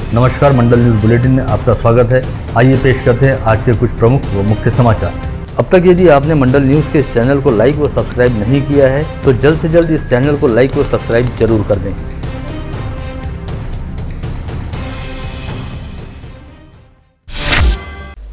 नमस्कार, मंडल news bulletin में आपका स्वागत है। आइए पेश करते हैं आज के कुछ प्रमुख व मुख्य समाचार। अब तक यदि आपने मंडल न्यूज के इस चैनल को लाइक व सब्सक्राइब नहीं किया है तो जल्द से जल्द इस चैनल को लाइक व सब्सक्राइब जरूर कर दें।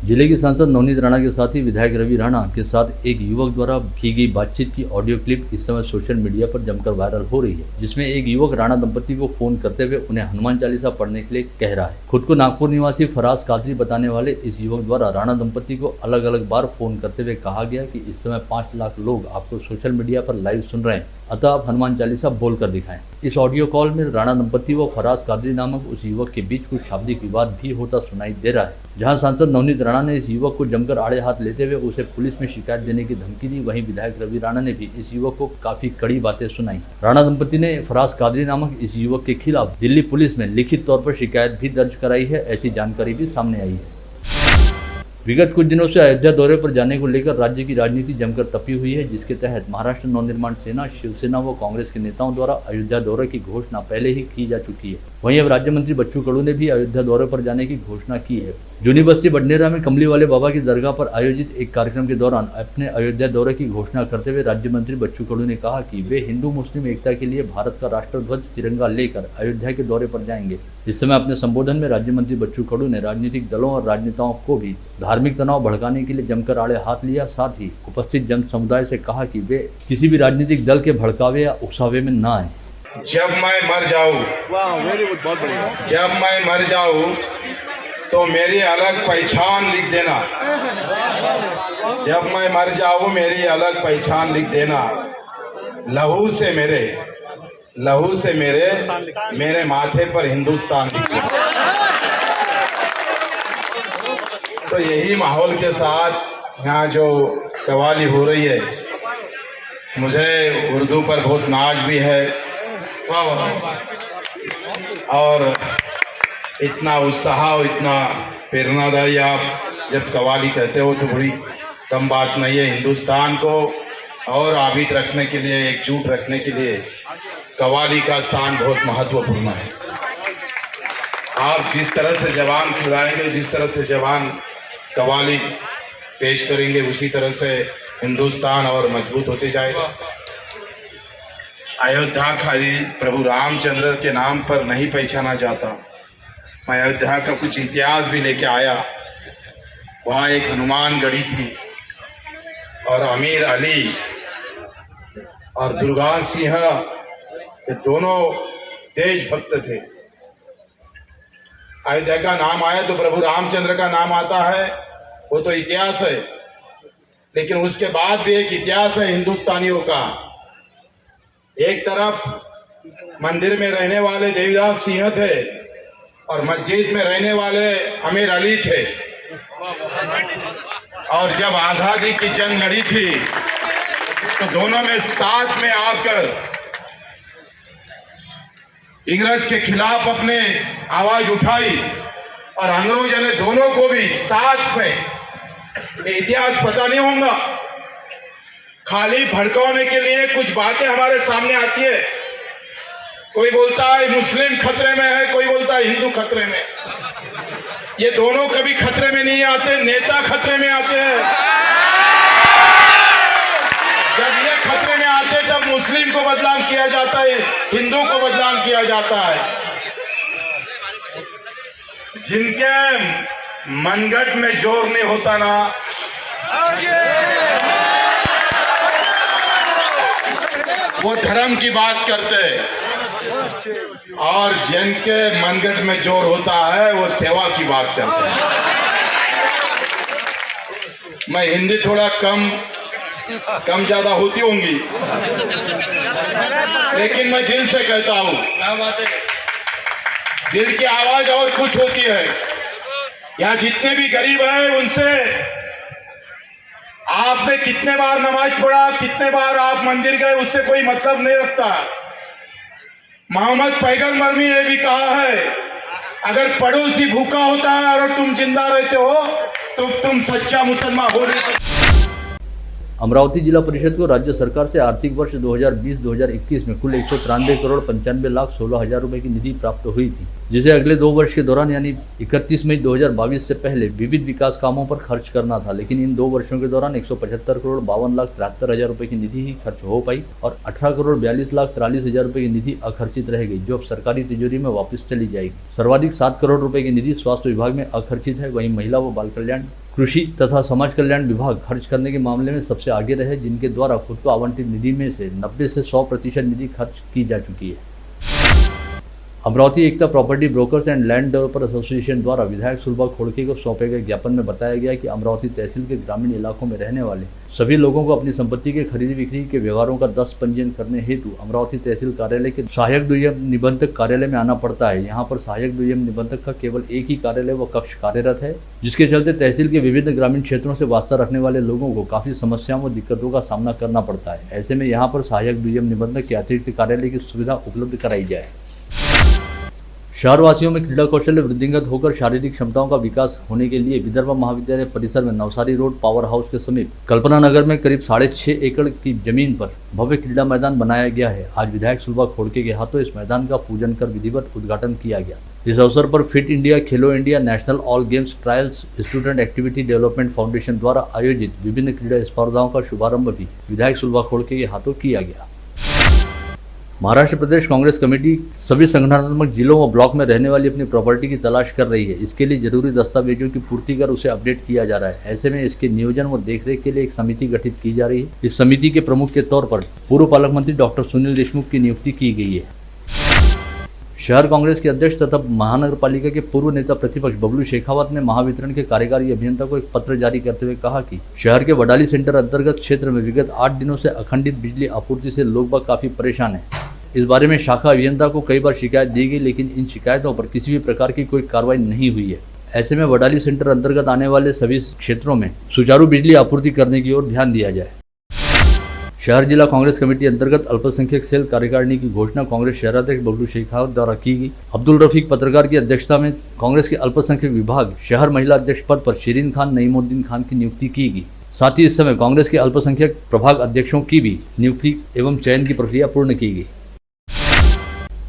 जिले के सांसद नवनीत राणा के साथ ही विधायक रवि राणा के साथ एक युवक द्वारा की गई बातचीत की ऑडियो क्लिप इस समय सोशल मीडिया पर जमकर वायरल हो रही है, जिसमें एक युवक राणा दंपति को फोन करते हुए उन्हें हनुमान चालीसा पढ़ने के लिए कह रहा है। खुद को नागपुर निवासी फराज कादरी बताने वाले इस युवक द्वारा राणा दंपति को अलग अलग बार फोन करते हुए कहा गया कि इस समय 5 लाख लोग आपको सोशल मीडिया पर लाइव सुन रहे हैं, अतः आप हनुमान चालीसा बोल कर दिखाएं। इस ऑडियो कॉल में राणा दंपति व फराज कादरी नामक उस युवक के बीच कुछ शाब्दिक विवाद भी होता सुनाई दे रहा है, जहां सांसद नवनीत राणा ने इस युवक को जमकर आड़े हाथ लेते हुए उसे पुलिस में शिकायत देने की धमकी दी। वहीं विधायक रवि राणा ने भी इस युवक को काफी कड़ी बातें सुनाई। राणा दंपति ने फराज कादरी नामक इस युवक के खिलाफ दिल्ली पुलिस में लिखित तौर पर शिकायत भी दर्ज कराई है, ऐसी जानकारी भी सामने आई है। विगत कुछ दिनों से अयोध्या दौरे पर जाने को लेकर राज्य की राजनीति जमकर तपी हुई है, जिसके तहत महाराष्ट्र नवनिर्माण सेना, शिवसेना व कांग्रेस के नेताओं द्वारा अयोध्या दौरे की घोषणा पहले ही की जा चुकी है। वहीं अब राज्य मंत्री बच्चू कडू ने भी अयोध्या दौरे पर जाने की घोषणा की है। जूनी बस्ती बडनेरा में कमली वाले बाबा की दरगाह पर आयोजित एक कार्यक्रम के दौरान अपने अयोध्या दौरे की घोषणा करते हुए राज्य मंत्री बच्चू कडू ने कहा कि वे हिंदू मुस्लिम एकता के लिए भारत का राष्ट्रध्वज तिरंगा लेकर अयोध्या के दौरे पर जाएंगे। इस समय अपने संबोधन में राज्य मंत्री बच्चू कडू ने राजनीतिक दलों और राजनेताओं को भी धार्मिक तनाव भड़काने के लिए जमकर आड़े हाथ लिया। साथ ही उपस्थित जन समुदाय से कहा कि वे किसी भी राजनीतिक दल के भड़कावे या उकसावे में न आए। जब मैं मर जाऊं, जब मैं मर जाऊं तो मेरी अलग पहचान लिख देना। जब मैं मर जाऊं मेरी अलग पहचान लिख देना। लहू से मेरे माथे पर हिंदुस्तान लिख देना। तो यही माहौल के साथ यहाँ जो कवाली हो रही है, मुझे उर्दू पर बहुत नाज भी है और इतना उत्साह और इतना प्रेरणादायी आप जब कवाली कहते हो तो बड़ी कम बात नहीं है। हिंदुस्तान को और आबिद रखने के लिए, एकजुट रखने के लिए कवाली का स्थान बहुत महत्वपूर्ण है। आप जिस तरह से जवान खिलाएंगे, जिस तरह से जवान कवाली पेश करेंगे, उसी तरह से हिंदुस्तान और मजबूत होते जाएगा। अयोध्या खाली प्रभु रामचंद्र के नाम पर नहीं पहचाना जाता। मैं अयोध्या का कुछ इतिहास भी लेके आया। वहाँ एक हनुमान गढ़ी थी और अमीर अली और दुर्गा सिंह, ये दोनों देशभक्त थे। अयोध्या का नाम आया तो प्रभु रामचंद्र का नाम आता है, वो तो इतिहास है, लेकिन उसके बाद भी एक इतिहास है हिंदुस्तानियों का। एक तरफ मंदिर में रहने वाले देवीदास सिंह थे और मस्जिद में रहने वाले अमीर अली थे। और जब आजादी की जंग लड़ी थी तो दोनों में साथ में आकर इंग्रज के खिलाफ अपने आवाज उठाई और अंग्रेजों ने दोनों को भी साथ में, इतिहास पता नहीं होगा, खाली भड़काने के लिए कुछ बातें हमारे सामने आती है। कोई बोलता है मुस्लिम खतरे में है, कोई बोलता है हिंदू खतरे में। ये दोनों कभी खतरे में नहीं आते, नेता खतरे में आते हैं। जब ये खतरे में आते तब मुस्लिम को बदनाम किया जाता है, हिंदू को बदनाम किया जाता है। जिनके मनगढ़ में जोर नहीं होता ना, वो धर्म की बात करते हैं, और जिनके मनगढ़ में जोर होता है वो सेवा की बात करते हैं। मैं हिंदी थोड़ा कम ज्यादा होती होंगी, लेकिन मैं दिल से कहता हूं, दिल की आवाज और कुछ होती है। यहाँ जितने भी गरीब हैं उनसे आपने कितने बार नमाज पढ़ा, कितने बार आप मंदिर गए, उससे कोई मतलब नहीं रखता। मोहम्मद पैगंबर ने भी कहा है, अगर पड़ोसी भूखा होता है और तुम जिंदा रहते हो तो तुम सच्चा मुसलमान हो नहीं सकते। अमरावती जिला परिषद को राज्य सरकार से आर्थिक वर्ष 2020-2021 में कुल 193 करोड़ 95 लाख 16 हजार रुपए की निधि प्राप्त हुई थी। जिसे अगले 2 वर्ष के दौरान यानी 31 मई 2022 से पहले विविध विकास कामों पर खर्च करना था, लेकिन इन 2 वर्षों के दौरान 175 करोड़ 52,73,000 रुपए की निधि ही खर्च हो पाई और 18 करोड़ 42,43,000 रुपए की निधि अखर्चित रह गई, जो अब सरकारी तिजोरी में वापस चली जाएगी। सर्वाधिक 7 करोड़ रुपए की निधि स्वास्थ्य विभाग में अखर्चित है। वहीं महिला व बाल कल्याण, कृषि तथा समाज कल्याण विभाग खर्च करने के मामले में सबसे आगे रहे, जिनके द्वारा खुद को आवंटित निधि में से 90 से 100% निधि खर्च की जा चुकी है। Amravati Ekta property brokers and land developer association द्वारा विधायक सुलभा खोड़के को सौंपे गए ज्ञापन में बताया गया कि अमरावती तहसील के ग्रामीण इलाकों में रहने वाले सभी लोगों को अपनी संपत्ति के खरीदी बिक्री के व्यवहारों का 10 पंजीयन करने हेतु अमरावती तहसील कार्यालय के सहायक द्वितीय निबंधक कार्यालय में आना पड़ता है। यहाँ पर सहायक द्वितीय निबंधक का केवल एक ही कार्यालय व कक्ष कार्यरत है, जिसके चलते तहसील के विभिन्न ग्रामीण क्षेत्रों से वास्ता रखने वाले लोगों को काफी समस्याओं व दिक्कतों का सामना करना पड़ता है। ऐसे में यहाँ पर सहायक द्वितीय निबंधक के अतिरिक्त कार्यालय की सुविधा उपलब्ध कराई जाए। शहरवासियों में क्रीड़ा कौशल्य वृद्धिंगत होकर शारीरिक क्षमताओं का विकास होने के लिए विदर्भ महाविद्यालय परिसर में नवसारी रोड पावर हाउस के समीप कल्पना नगर में करीब 6.5 एकड़ की जमीन पर भव्य क्रीड़ा मैदान बनाया गया है। आज विधायक सुलभा खोड़के के हाथों इस मैदान का पूजन कर विधिवत उद्घाटन किया गया। इस अवसर पर फिट इंडिया, खेलो India, national all games trials, student activity development foundation द्वारा आयोजित विभिन्न क्रीड़ा स्पर्धाओं का शुभारंभ भी विधायक सुलभा खोड़के के हाथों किया गया। महाराष्ट्र प्रदेश कांग्रेस कमेटी सभी संगठनात्मक जिलों व ब्लॉक में रहने वाली अपनी प्रॉपर्टी की तलाश कर रही है। इसके लिए जरूरी दस्तावेजों की पूर्ति कर उसे अपडेट किया जा रहा है। ऐसे में इसके नियोजन व देखरेख के लिए एक समिति गठित की जा रही है। इस समिति के प्रमुख के तौर पर पूर्व पालक मंत्री डॉक्टर सुनील देशमुख की नियुक्ति की गई है। शहर कांग्रेस के अध्यक्ष तथा महानगर पालिका के पूर्व नेता प्रतिपक्ष बबलू शेखावत ने महावितरण के कार्यकारी अभियंता को एक पत्र जारी करते हुए कहा कि शहर के वडाली सेंटर अंतर्गत क्षेत्र में विगत 8 दिनों से अखंडित बिजली आपूर्ति से लोग बाग काफी परेशान हैं। इस बारे में शाखा अभियंता को कई बार शिकायत दी गई, लेकिन इन शिकायतों पर किसी भी प्रकार की कोई कार्रवाई नहीं हुई है। ऐसे में वडाली सेंटर अंतर्गत आने वाले सभी क्षेत्रों में सुचारू बिजली आपूर्ति करने की ओर ध्यान दिया जाए। शहर जिला कांग्रेस कमेटी अंतर्गत अल्पसंख्यक सेल कार्यकारिणी की घोषणा कांग्रेस शहराध्यक्ष बबलू शेखावत द्वारा की गई। अब्दुल रफीक पत्रकार की अध्यक्षता में कांग्रेस के अल्पसंख्यक विभाग शहर महिला अध्यक्ष पद पर शिरीन खान नईमुद्दीन खान की नियुक्ति की गई। साथ ही इस समय कांग्रेस के अल्पसंख्यक प्रभाग अध्यक्षों की भी नियुक्ति एवं चयन की प्रक्रिया पूर्ण की गई।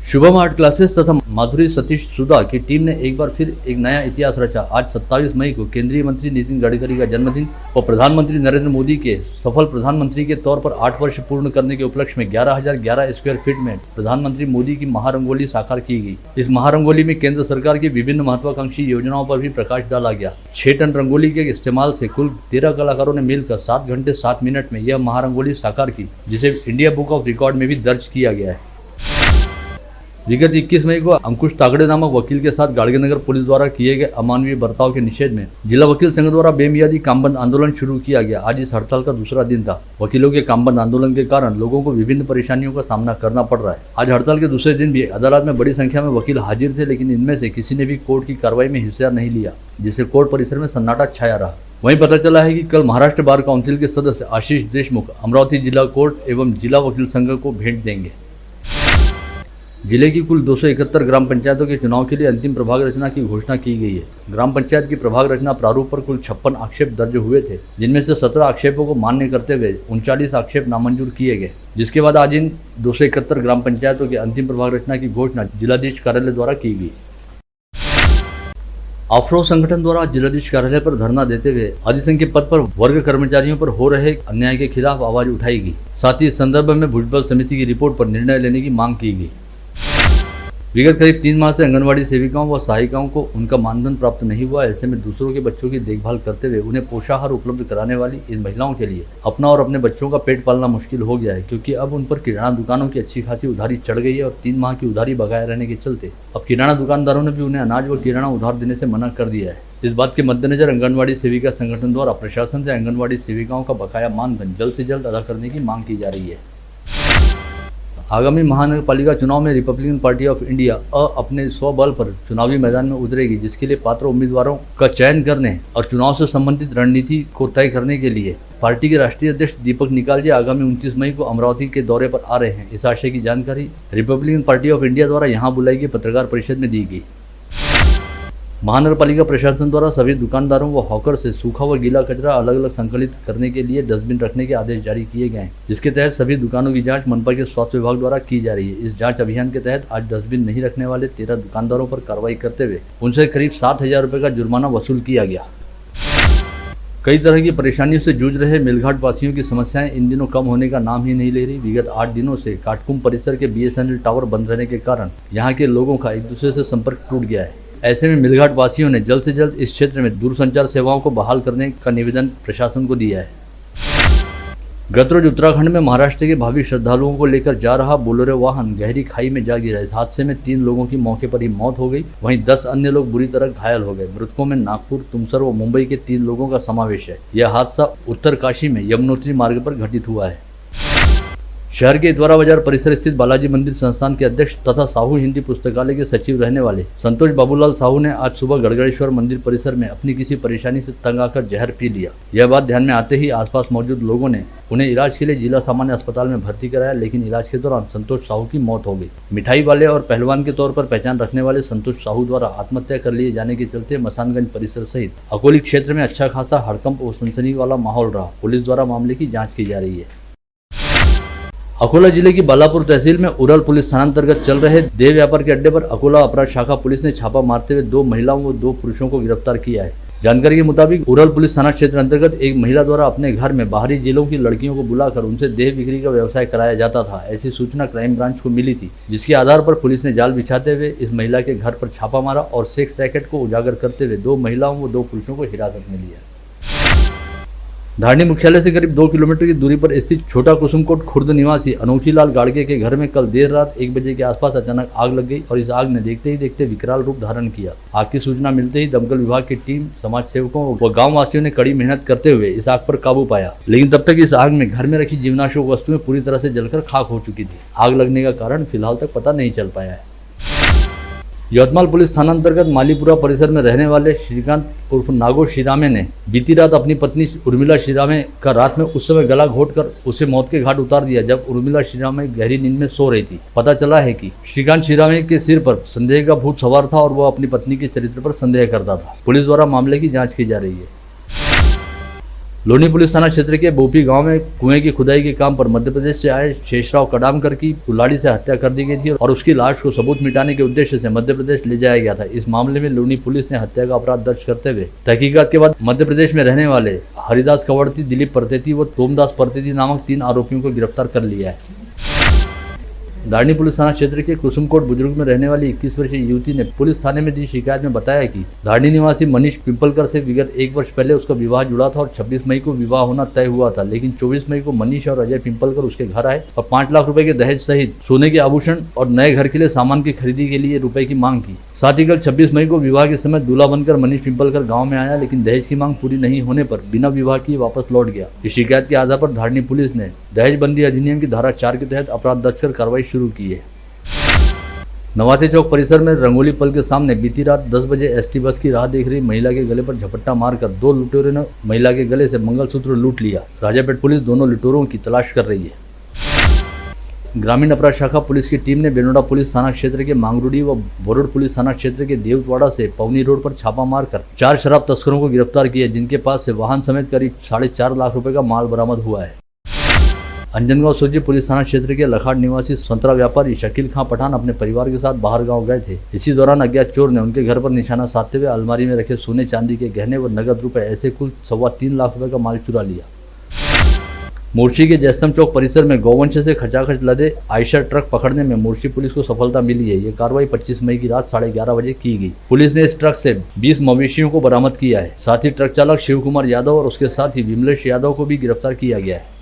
शुभम आर्ट क्लासेस तथा माधुरी सतीश सुधा की टीम ने एक बार फिर एक नया इतिहास रचा। आज 27 मई को केंद्रीय मंत्री नितिन गडकरी का जन्मदिन और प्रधानमंत्री नरेंद्र मोदी के सफल प्रधानमंत्री के तौर पर 8 वर्ष पूर्ण करने के उपलक्ष्य में 11,011 स्क्वायर फीट में प्रधानमंत्री मोदी की महारंगोली साकार की गई। इस महारंगोली में केंद्र सरकार की विभिन्न महत्वाकांक्षी योजनाओं पर भी प्रकाश डाला गया। 6 टन रंगोली के इस्तेमाल से कुल 13 कलाकारों ने मिलकर 7 घंटे 7 मिनट में यह महारंगोली साकार की, जिसे इंडिया बुक ऑफ रिकॉर्ड में भी दर्ज किया गया है। विगत 21 मई को अंकुश तागड़े नामक वकील के साथ गाड़गेनगर पुलिस द्वारा किए गए अमानवीय बर्ताव के निषेध में जिला वकील संघ द्वारा बेमियादी कामबंद आंदोलन शुरू किया गया। आज इस हड़ताल का दूसरा दिन था। वकीलों के कामबंद आंदोलन के कारण लोगों को विभिन्न परेशानियों का सामना करना पड़ रहा है। आज हड़ताल के दूसरे दिन भी अदालत में बड़ी संख्या में वकील हाजिर थे, लेकिन इनमें से किसी ने भी कोर्ट की कार्रवाई में हिस्सा नहीं लिया, जिससे कोर्ट परिसर में सन्नाटा छाया रहा। वहीं पता चला है कि कल महाराष्ट्र बार काउंसिल के सदस्य आशीष देशमुख अमरावती जिला कोर्ट एवं जिला वकील संघ को भेंट देंगे। जिले की कुल 271 ग्राम पंचायतों के चुनाव के लिए अंतिम प्रभाग रचना की घोषणा की गई है। ग्राम पंचायत की प्रभाग रचना प्रारूप पर कुल 56 आक्षेप दर्ज हुए थे, जिनमें से 17 आक्षेपों को मान्य करते हुए 39 आक्षेप नामंजूर किए गए, जिसके बाद आज इन 271 ग्राम पंचायतों की अंतिम प्रभाग रचना की घोषणा जिलाधीश कार्यालय द्वारा की गई। ऑफरो संगठन द्वारा जिलाधीश कार्यालय पर धरना देते हुए अधिसंघ के पद पर वर्ग कर्मचारियों पर हो रहे अन्याय के खिलाफ आवाज उठाई गई। साथ ही इस संदर्भ में भुजबल समिति की रिपोर्ट पर निर्णय लेने की मांग की गई। विगत करीब 3 माह से आंगनवाड़ी सेविकाओं व सहायिकाओं को उनका मानधन प्राप्त नहीं हुआ। ऐसे में दूसरों के बच्चों की देखभाल करते हुए उन्हें पोषाहार उपलब्ध कराने वाली इन महिलाओं के लिए अपना और अपने बच्चों का पेट पालना मुश्किल हो गया है, क्योंकि अब उन पर किराना दुकानों की अच्छी खासी उधारी चढ़ गई है और 3 माह की उधारी बकाया रहने के चलते अब किराना दुकानदारों ने भी उन्हें अनाज व किराना उधार देने से मना कर दिया है। इस बात के मद्देनजर आंगनवाड़ी सेविका संगठन द्वारा प्रशासन से आंगनवाड़ी सेविकाओं का बकाया मानधन जल्द से जल्द अदा करने की मांग की जा रही है। आगामी महानगर पालिका चुनाव में रिपब्लिकन पार्टी ऑफ इंडिया अपने स्वबल पर चुनावी मैदान में उतरेगी, जिसके लिए पात्र उम्मीदवारों का चयन करने और चुनाव से संबंधित रणनीति को तय करने के लिए पार्टी के राष्ट्रीय अध्यक्ष दीपक निकाल जी आगामी 29 मई को अमरावती के दौरे पर आ रहे हैं। इस आशय की जानकारी रिपब्लिकन पार्टी ऑफ इंडिया द्वारा यहां बुलाई गई पत्रकार परिषद में दी गई। महानगरपालिका प्रशासन द्वारा सभी दुकानदारों व हॉकर से सूखा व गीला कचरा अलग अलग संकलित करने के लिए डस्टबिन रखने के आदेश जारी किए गए हैं, जिसके तहत सभी दुकानों की जांच मनपा के स्वास्थ्य विभाग द्वारा की जा रही है। इस जांच अभियान के तहत आज डस्टबिन नहीं रखने वाले 13 दुकानदारों पर कार्रवाई करते हुए उनसे करीब 7,000 रुपये का जुर्माना वसूल किया गया। कई तरह की परेशानियों से जूझ रहे मेलघाट वासियों की समस्याएं इन दिनों कम होने का नाम ही नहीं ले रही। विगत 8 दिनों से काटकुम परिसर के BSNL टावर बंद रहने के कारण यहां के लोगों का एक दूसरे से संपर्क टूट गया है। ऐसे में मेलघाट वासियों ने जल्द से जल्द इस क्षेत्र में दूरसंचार सेवाओं को बहाल करने का निवेदन प्रशासन को दिया है। गत रोज उत्तराखंड में महाराष्ट्र के भावी श्रद्धालुओं को लेकर जा रहा बोलेरो वाहन गहरी खाई में जा गिरा। इस हादसे में 3 लोगों की मौके पर ही मौत हो गई, वहीं 10 अन्य लोग बुरी तरह घायल हो गए। मृतकों में नागपुर, तुमसर व मुंबई के 3 लोगों का समावेश है। यह हादसा उत्तरकाशी में यमुनोत्री मार्ग पर घटित हुआ है। शहर के इतवारा बाजार परिसर स्थित बालाजी मंदिर संस्थान के अध्यक्ष तथा साहू हिंदी पुस्तकालय के सचिव रहने वाले संतोष बाबूलाल साहू ने आज सुबह गड़गड़ेश्वर मंदिर परिसर में अपनी किसी परेशानी से तंग आकर जहर पी लिया। यह बात ध्यान में आते ही आसपास मौजूद लोगों ने उन्हें इलाज के लिए जिला सामान्य अस्पताल में भर्ती कराया, लेकिन इलाज के दौरान संतोष साहू की मौत हो गई। मिठाई वाले और पहलवान के तौर पर पहचान रखने वाले संतोष साहू द्वारा आत्महत्या कर लिए जाने के चलते मसानगंज परिसर सहित अकोली क्षेत्र में अच्छा खासा हड़कंप और सनसनी वाला माहौल रहा। पुलिस द्वारा मामले की जाँच की जा रही है। अकोला जिले की बालापुर तहसील में उरल पुलिस थानांतर्गत चल रहे देह व्यापार के अड्डे पर अकोला अपराध शाखा पुलिस ने छापा मारते हुए 2 महिलाओं व 2 पुरुषों को गिरफ्तार किया है। जानकारी के मुताबिक उरल पुलिस थाना क्षेत्र अंतर्गत एक महिला द्वारा अपने घर में बाहरी जिलों की लड़कियों को बुलाकर उनसे देह बिक्री का व्यवसाय कराया जाता था। ऐसी सूचना क्राइम ब्रांच को मिली थी, जिसके आधार पर पुलिस ने जाल बिछाते हुए इस महिला के घर पर छापा मारा और सेक्स रैकेट को उजागर करते हुए 2 महिलाओं व 2 पुरुषों को हिरासत में लिया। धारनी मुख्यालय से करीब 2 किलोमीटर की दूरी पर स्थित छोटा कुसुमकोट खुर्द निवासी अनोखी लाल गाड़गे के घर में कल देर रात 1 बजे के आसपास अचानक आग लग गई और इस आग ने देखते ही देखते विकराल रूप धारण किया। आग की सूचना मिलते ही दमकल विभाग की टीम, समाज सेवकों व गाँव वासियों ने कड़ी मेहनत करते हुए इस आग पर काबू पाया, लेकिन तब तक इस आग में घर में रखी जीवनाशक वस्तुएं पूरी तरह से जलकर खाक हो चुकी थी। आग लगने का कारण फिलहाल तक पता नहीं चल पाया है। यवतमाल पुलिस थाना अंतर्गत मालीपुरा परिसर में रहने वाले श्रीकांत उर्फ नागो शिरामे ने बीती रात अपनी पत्नी उर्मिला शिरामे का रात में उस समय गला घोटकर उसे मौत के घाट उतार दिया, जब उर्मिला शिरामे गहरी नींद में सो रही थी। पता चला है कि श्रीकांत शिरामे के सिर पर संदेह का भूत सवार था और वह अपनी पत्नी के चरित्र पर संदेह करता था। पुलिस द्वारा मामले की जाँच की जा रही है। लोनी पुलिस थाना क्षेत्र के बोपी गांव में कुएं की खुदाई के काम पर मध्य प्रदेश से आए शेषराव कडामकर की कुल्हाड़ी से हत्या कर दी गई थी और उसकी लाश को सबूत मिटाने के उद्देश्य से मध्य प्रदेश ले जाया गया था। इस मामले में लोनी पुलिस ने हत्या का अपराध दर्ज करते हुए तहकीकात के बाद मध्य प्रदेश में रहने वाले हरिदास कवड़ती, दिलीप परतेती व तोमदास परतेती नामक 3 आरोपियों को गिरफ्तार कर लिया है। धारनी पुलिस थाना क्षेत्र के कुसुमकोट बुजुर्ग में रहने वाली 21 वर्षीय युवती ने पुलिस थाने में दी शिकायत में बताया कि धारनी निवासी मनीष पिंपलकर से विगत 1 वर्ष पहले उसका विवाह जुड़ा था और 26 मई को विवाह होना तय हुआ था, लेकिन 24 मई को मनीष और अजय पिंपलकर उसके घर आए और 5 लाख रुपए के दहेज सहित सोने के आभूषण और नए घर के लिए सामान की खरीदी के लिए रुपए की मांग की। साथ ही कल 26 मई को विवाह के समय दूल्हा बनकर मनीष पिंपलकर गांव में आया, लेकिन दहेज की मांग पूरी नहीं होने पर बिना विवाह किए वापस लौट गया। इस शिकायत के आधार पर धारनी पुलिस ने दहेज बंदी अधिनियम की धारा 4 के तहत अपराध दर्ज कर कार्रवाई शुरू की है। नवाते चौक परिसर में रंगोली पल के सामने बीती रात 10 बजे एसटी बस की राह देख रही महिला के गले पर झपट्टा मारकर 2 लुटेरों ने महिला के गले से मंगलसूत्र लूट लिया। राजापेट पुलिस दोनों लुटेरों की तलाश कर रही है। ग्रामीण अपराध शाखा पुलिस की टीम ने बेनोडा पुलिस थाना क्षेत्र के मांगरूडी व बोरोड पुलिस थाना क्षेत्र के देवतवाड़ा से पवनी रोड पर छापा मारकर 4 शराब तस्करों को गिरफ्तार किया, जिनके पास से वाहन समेत करीब 4.5 लाख रुपए का माल बरामद हुआ है। अंजनगांव सोजी पुलिस थाना क्षेत्र के लखाड़ निवासी संतरा व्यापारी शकील खां पठान अपने परिवार के साथ बाहर गांव गए थे। इसी दौरान अज्ञात चोर ने उनके घर पर निशाना साधते हुए अलमारी में रखे सोने चांदी के गहने व नगद रुपए ऐसे कुल 3.25 लाख रुपए का माल चुरा लिया। मोर्शी के जैसम चौक परिसर में गौवंश से खचाखच लदे आयशर ट्रक पकड़ने में मोर्शी पुलिस को सफलता मिली है। ये कार्रवाई 25 मई की रात 11:30 बजे की गई। पुलिस ने इस ट्रक से 20 मवेशियों को बरामद किया है। साथ ही ट्रक चालक शिव कुमार यादव और उसके साथ ही विमलेश यादव को भी गिरफ्तार किया गया है।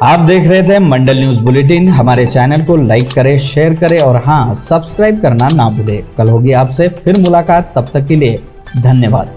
आप देख रहे थे मंडल न्यूज बुलेटिन। हमारे चैनल को लाइक करें, शेयर करें और हाँ, सब्सक्राइब करना ना भूलें। कल होगी आपसे फिर मुलाकात, तब तक के लिए धन्यवाद।